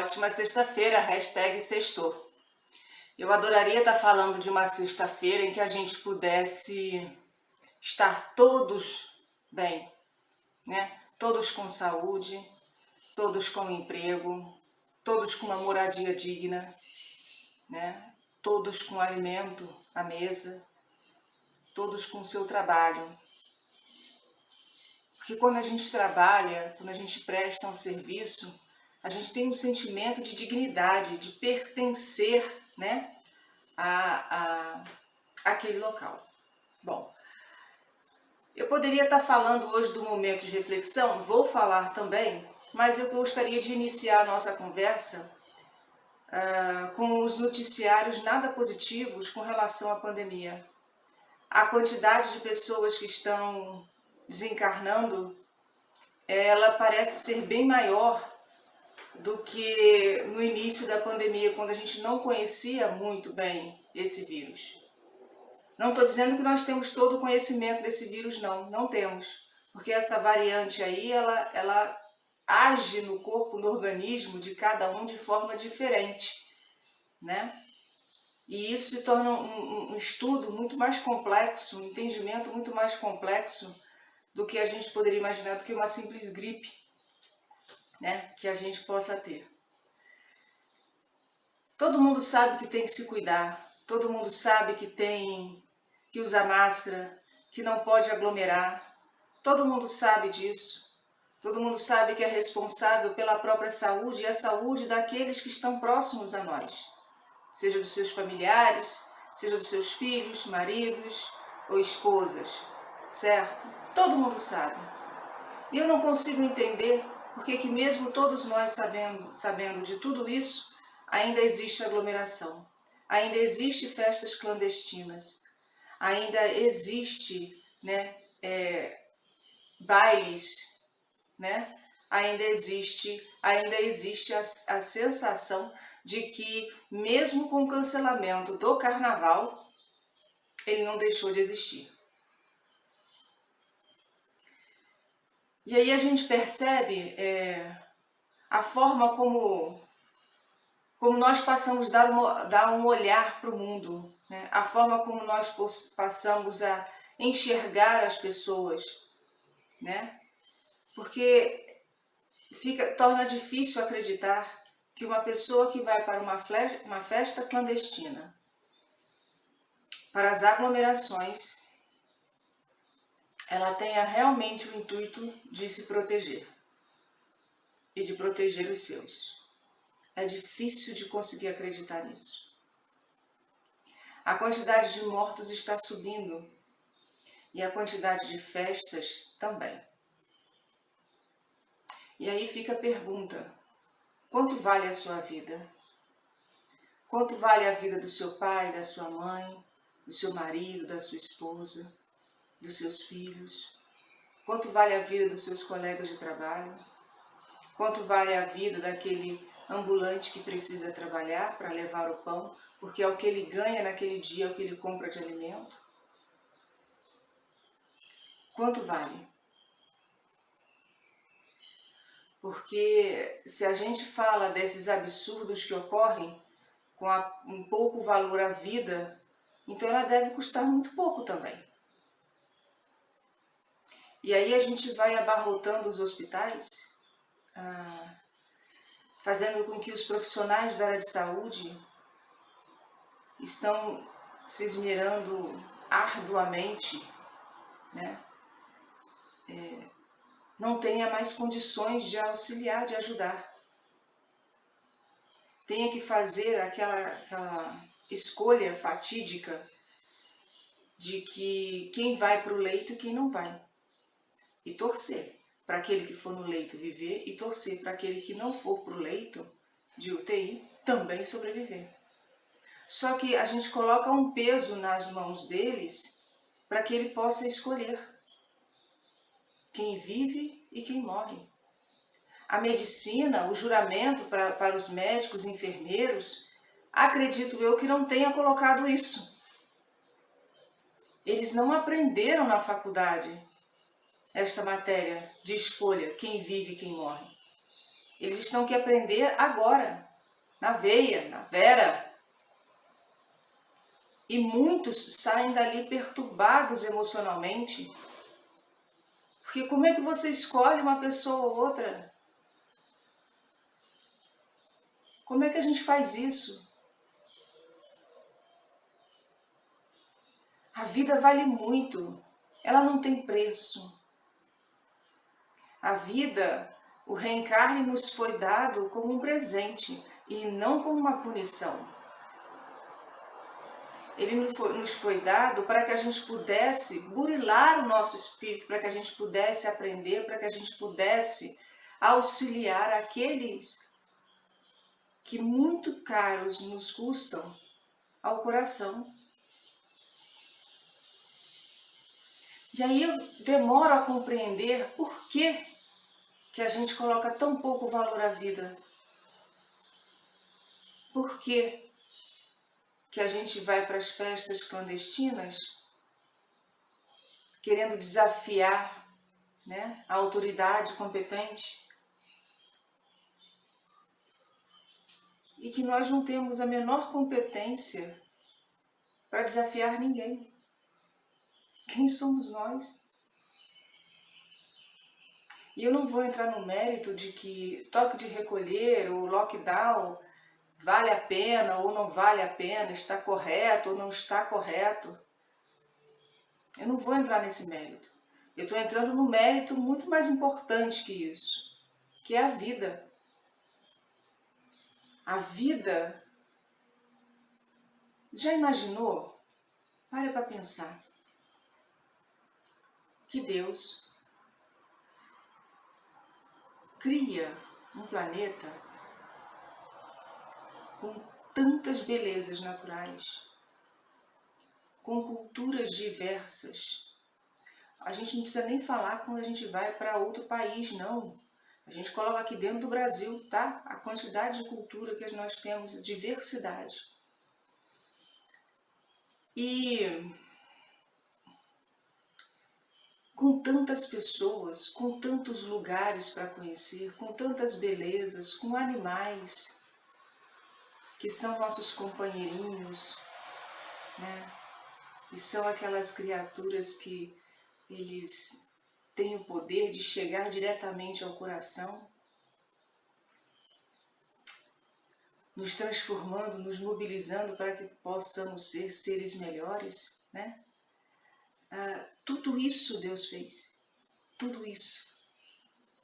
ótima sexta-feira, hashtag sextou. Eu adoraria estar falando de uma sexta-feira em que a gente pudesse estar todos bem, né? Todos com saúde, todos com emprego, todos com uma moradia digna, né? Todos com alimento à mesa, todos com o seu trabalho. Porque quando a gente trabalha, quando a gente presta um serviço, a gente tem um sentimento de dignidade, de pertencer, né, àquele local. Bom, eu poderia estar falando hoje do momento de reflexão, vou falar também, mas eu gostaria de iniciar a nossa conversa com os noticiários nada positivos com relação à pandemia. A quantidade de pessoas que estão desencarnando, ela parece ser bem maior do que no início da pandemia, quando a gente não conhecia muito bem esse vírus. Não estou dizendo que nós temos todo o conhecimento desse vírus, não temos. Porque essa variante aí, ela age no corpo, no organismo de cada um de forma diferente, né? E isso se torna um estudo muito mais complexo, um entendimento muito mais complexo do que a gente poderia imaginar, do que uma simples gripe, né, que a gente possa ter. Todo mundo sabe que tem que se cuidar, todo mundo sabe que tem que usar máscara, que não pode aglomerar, todo mundo sabe disso, todo mundo sabe que é responsável pela própria saúde e a saúde daqueles que estão próximos a nós, seja dos seus familiares, seja dos seus filhos, maridos ou esposas, certo? Todo mundo sabe. E eu não consigo entender porque que mesmo todos nós sabendo de tudo isso, ainda existe aglomeração, ainda existe festas clandestinas, ainda existe, né, bailes, né? Ainda existe a sensação de que mesmo com o cancelamento do carnaval, ele não deixou de existir. E aí a gente percebe a forma como nós passamos a dar um olhar para o mundo, né? A forma como nós passamos a enxergar as pessoas, né? Porque torna difícil acreditar que uma pessoa que vai para uma festa clandestina, para as aglomerações, ela tenha realmente o intuito de se proteger e de proteger os seus. É difícil de conseguir acreditar nisso. A quantidade de mortos está subindo e a quantidade de festas também. E aí fica a pergunta: quanto vale a sua vida? Quanto vale a vida do seu pai, da sua mãe, do seu marido, da sua esposa, dos seus filhos? Quanto vale a vida dos seus colegas de trabalho? Quanto vale a vida daquele ambulante que precisa trabalhar para levar o pão, porque é o que ele ganha naquele dia, é o que ele compra de alimento? Quanto vale? Porque se a gente fala desses absurdos que ocorrem com um pouco valor à vida, então ela deve custar muito pouco também. E aí a gente vai abarrotando os hospitais, fazendo com que os profissionais da área de saúde estão se esmerando arduamente, né? Não tenha mais condições de auxiliar, de ajudar. Tenha que fazer aquela escolha fatídica de que quem vai para o leito e quem não vai. E torcer para aquele que for no leito viver e torcer para aquele que não for para o leito de UTI também sobreviver. Só que a gente coloca um peso nas mãos deles para que ele possa escolher quem vive e quem morre. A medicina, o juramento para os médicos e enfermeiros, acredito eu que não tenha colocado isso. Eles não aprenderam na faculdade esta matéria de escolha, quem vive e quem morre. Eles estão que aprender agora, na veia, na vera. E muitos saem dali perturbados emocionalmente. Porque como é que você escolhe uma pessoa ou outra? Como é que a gente faz isso? A vida vale muito. Ela não tem preço. A vida, o reencarne nos foi dado como um presente e não como uma punição. Ele nos foi dado para que a gente pudesse burilar o nosso espírito, para que a gente pudesse aprender, para que a gente pudesse auxiliar aqueles que muito caros nos custam ao coração. E aí eu demoro a compreender por que a gente coloca tão pouco valor à vida. Por que a gente vai para as festas clandestinas querendo desafiar, né, a autoridade competente e que nós não temos a menor competência para desafiar ninguém. Quem somos nós? E eu não vou entrar no mérito de que toque de recolher ou lockdown vale a pena ou não vale a pena, está correto ou não está correto. Eu não vou entrar nesse mérito. Eu estou entrando no mérito muito mais importante que isso, que é a vida. A vida, já imaginou? Para pensar. Que Deus cria um planeta com tantas belezas naturais, com culturas diversas. A gente não precisa nem falar quando a gente vai para outro país, não. A gente coloca aqui dentro do Brasil, tá? A quantidade de cultura que nós temos, diversidade. E com tantas pessoas, com tantos lugares para conhecer, com tantas belezas, com animais que são nossos companheirinhos, né? E são aquelas criaturas que eles têm o poder de chegar diretamente ao coração, nos transformando, nos mobilizando para que possamos ser seres melhores, né? Tudo isso Deus fez, tudo isso,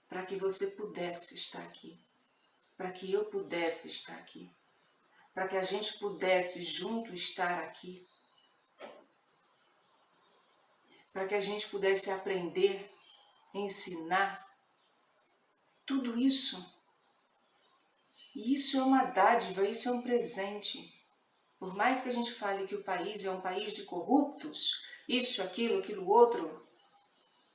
para que você pudesse estar aqui, para que eu pudesse estar aqui, para que a gente pudesse junto estar aqui, para que a gente pudesse aprender, ensinar, tudo isso. E isso é uma dádiva, isso é um presente. Por mais que a gente fale que o país é um país de corruptos, isso, aquilo outro,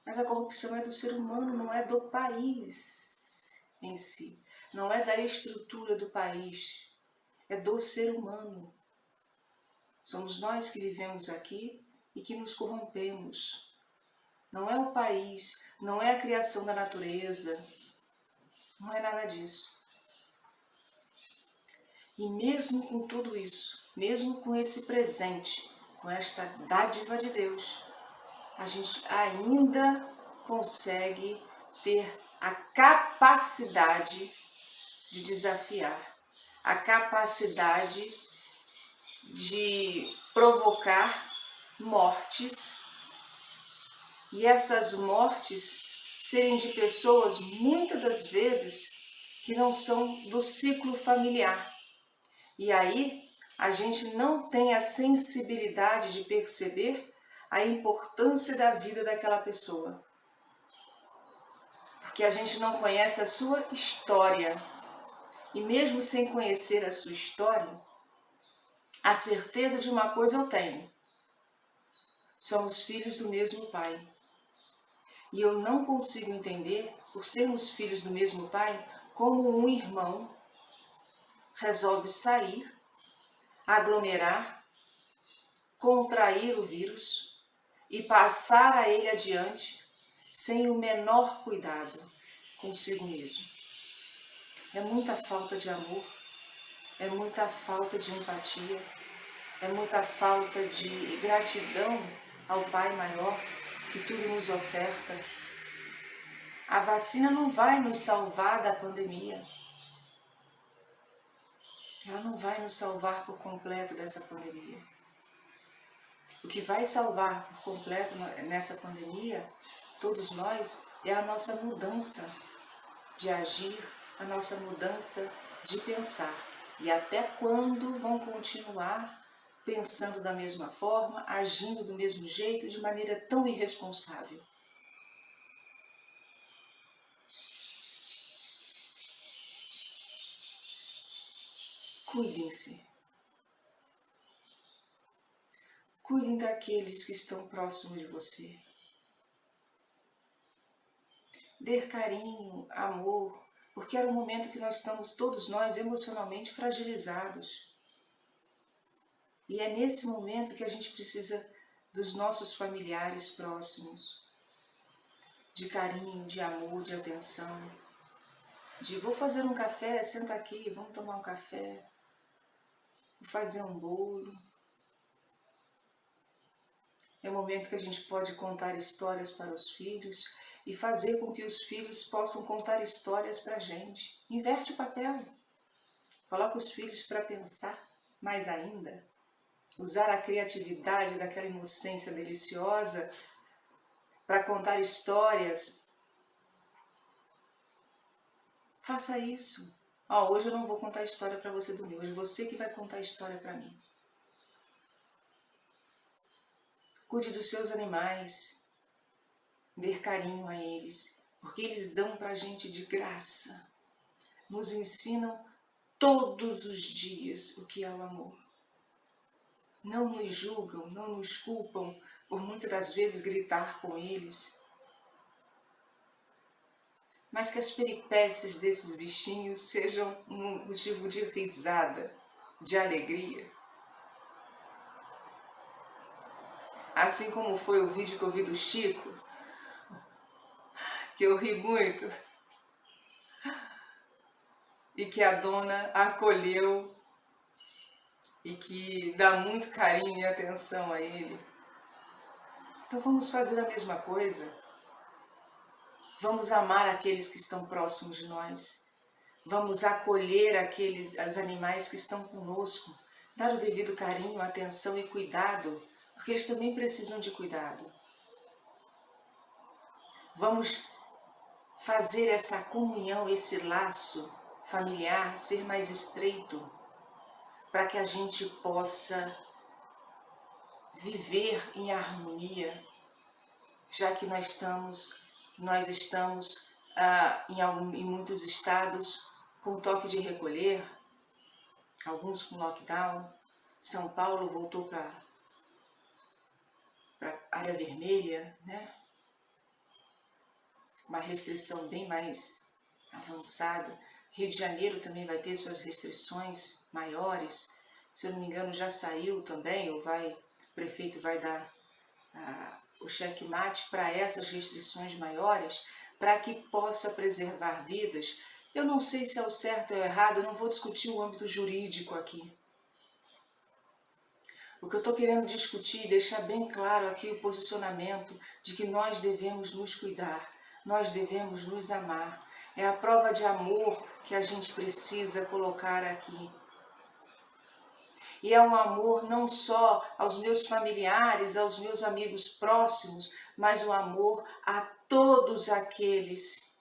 mas a corrupção é do ser humano, não é do país em si. Não é da estrutura do país, é do ser humano. Somos nós que vivemos aqui e que nos corrompemos. Não é o país, não é a criação da natureza, não é nada disso. E mesmo com tudo isso, mesmo com esse presente, com esta dádiva de Deus, a gente ainda consegue ter a capacidade de desafiar, a capacidade de provocar mortes, e essas mortes serem de pessoas, muitas das vezes, que não são do ciclo familiar. E aí, a gente não tem a sensibilidade de perceber a importância da vida daquela pessoa. Porque a gente não conhece a sua história. E mesmo sem conhecer a sua história, a certeza de uma coisa eu tenho. Somos filhos do mesmo pai. E eu não consigo entender, por sermos filhos do mesmo pai, como um irmão resolve sair, aglomerar, contrair o vírus e passar a ele adiante sem o menor cuidado consigo mesmo. É muita falta de amor, é muita falta de empatia, é muita falta de gratidão ao Pai maior que tudo nos oferta. A vacina não vai nos salvar da pandemia. Ela não vai nos salvar por completo dessa pandemia. O que vai salvar por completo nessa pandemia, todos nós, é a nossa mudança de agir, a nossa mudança de pensar. E até quando vão continuar pensando da mesma forma, agindo do mesmo jeito, de maneira tão irresponsável? Cuidem-se. Cuidem daqueles que estão próximos de você. Dê carinho, amor, porque era um momento que nós estamos, todos nós, emocionalmente fragilizados. E é nesse momento que a gente precisa dos nossos familiares próximos, de carinho, de amor, de atenção, de vou fazer um café, senta aqui, vamos tomar um café, vou fazer um bolo. É o momento que a gente pode contar histórias para os filhos e fazer com que os filhos possam contar histórias para a gente. Inverte o papel, coloca os filhos para pensar mais ainda, usar a criatividade daquela inocência deliciosa para contar histórias. Faça isso. Hoje eu não vou contar história para você dormir, hoje você que vai contar história para mim. Cuide dos seus animais, dê carinho a eles, porque eles dão para a gente de graça. Nos ensinam todos os dias o que é o amor. Não nos julgam, não nos culpam por muitas das vezes gritar com eles. Mas que as peripécias desses bichinhos sejam um motivo de risada, de alegria. Assim como foi o vídeo que eu vi do Chico, que eu ri muito, e que a dona acolheu e que dá muito carinho e atenção a ele. Então vamos fazer a mesma coisa. Vamos amar aqueles que estão próximos de nós. Vamos acolher os animais que estão conosco, dar o devido carinho, atenção e cuidado, porque eles também precisam de cuidado. Vamos fazer essa comunhão, esse laço familiar ser mais estreito, para que a gente possa viver em harmonia, já que nós estamos em muitos estados com toque de recolher, alguns com lockdown. São Paulo voltou para área vermelha, né? Uma restrição bem mais avançada. Rio de Janeiro também vai ter suas restrições maiores. Se eu não me engano, já saiu também, o prefeito vai dar o checkmate para essas restrições maiores, para que possa preservar vidas. Eu não sei se é o certo ou é errado, eu não vou discutir o âmbito jurídico aqui. O que eu estou querendo discutir e deixar bem claro aqui o posicionamento de que nós devemos nos cuidar, nós devemos nos amar. É a prova de amor que a gente precisa colocar aqui. E é um amor não só aos meus familiares, aos meus amigos próximos, mas um amor a todos aqueles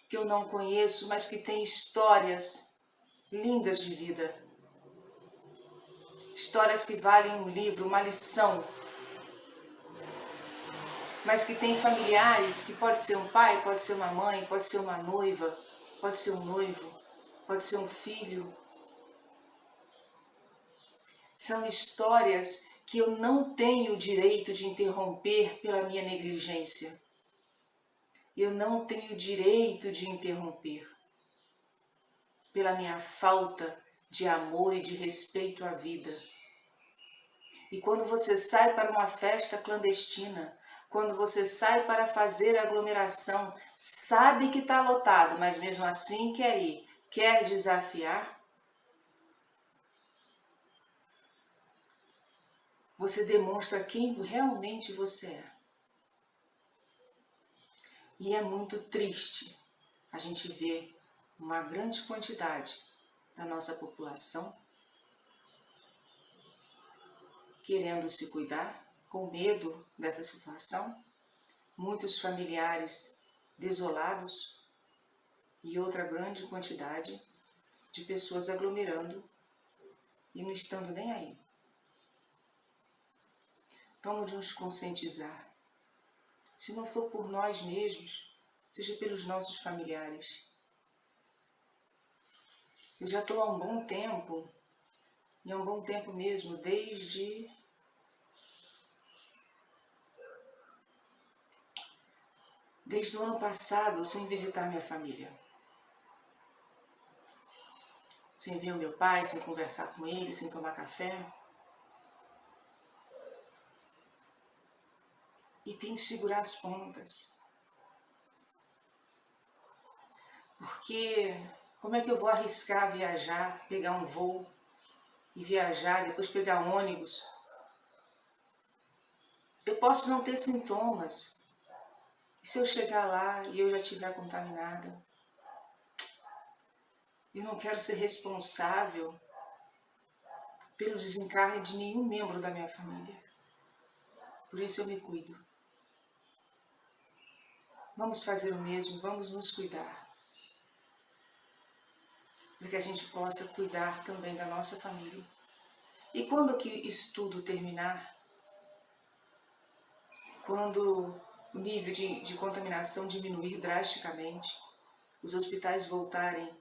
que eu não conheço, mas que têm histórias lindas de vida. Histórias que valem um livro, uma lição. Mas que têm familiares, que pode ser um pai, pode ser uma mãe, pode ser uma noiva, pode ser um noivo, pode ser um filho. São histórias que eu não tenho o direito de interromper pela minha negligência. Eu não tenho o direito de interromper pela minha falta de amor e de respeito à vida. E quando você sai para uma festa clandestina, Quando você sai para fazer aglomeração, sabe que está lotado, mas mesmo assim quer ir, quer desafiar? Você demonstra quem realmente você é. E é muito triste a gente ver uma grande quantidade da nossa população querendo se cuidar, com medo dessa situação, muitos familiares desolados e outra grande quantidade de pessoas aglomerando e não estando nem aí. Vamos nos conscientizar. Se não for por nós mesmos, seja pelos nossos familiares. Eu já estou há um bom tempo, e há um bom tempo mesmo, desde o ano passado, sem visitar minha família. Sem ver o meu pai, sem conversar com ele, sem tomar café. E tenho que segurar as pontas. Porque como é que eu vou arriscar viajar, pegar um voo e viajar, depois pegar um ônibus? Eu posso não ter sintomas. E se eu chegar lá e eu já estiver contaminada? Eu não quero ser responsável pelo desencarne de nenhum membro da minha família. Por isso eu me cuido. Vamos fazer o mesmo, vamos nos cuidar. Para que a gente possa cuidar também da nossa família. E quando que isso tudo terminar, quando o nível de contaminação diminuir drasticamente, os hospitais voltarem,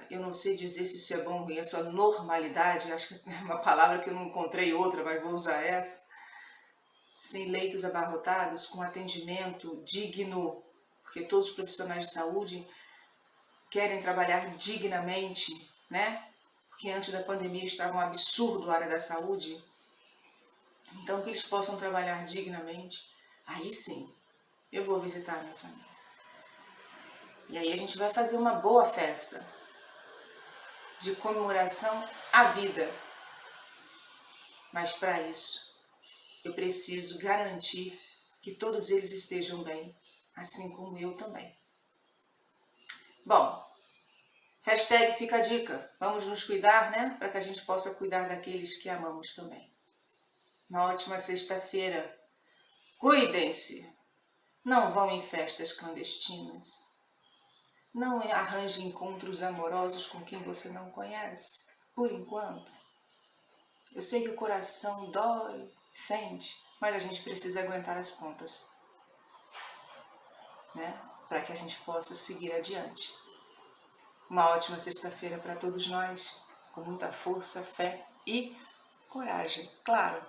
eu não sei dizer se isso é bom ou ruim, a sua normalidade, acho que é uma palavra que eu não encontrei outra, mas vou usar essa, sem leitos abarrotados, com atendimento digno, porque todos os profissionais de saúde querem trabalhar dignamente, né? Porque antes da pandemia estava um absurdo a área da saúde. Então, que eles possam trabalhar dignamente, aí sim, eu vou visitar a minha família. E aí a gente vai fazer uma boa festa de comemoração à vida. Mas para isso, eu preciso garantir que todos eles estejam bem, assim como eu também. Bom, hashtag fica a dica, vamos nos cuidar, né? Para que a gente possa cuidar daqueles que amamos também. Uma ótima sexta-feira. Cuidem-se. Não vão em festas clandestinas. Não arranje encontros amorosos com quem você não conhece, por enquanto. Eu sei que o coração dói, sente, mas a gente precisa aguentar as pontas, né? Para que a gente possa seguir adiante. Uma ótima sexta-feira para todos nós, com muita força, fé e coragem, claro.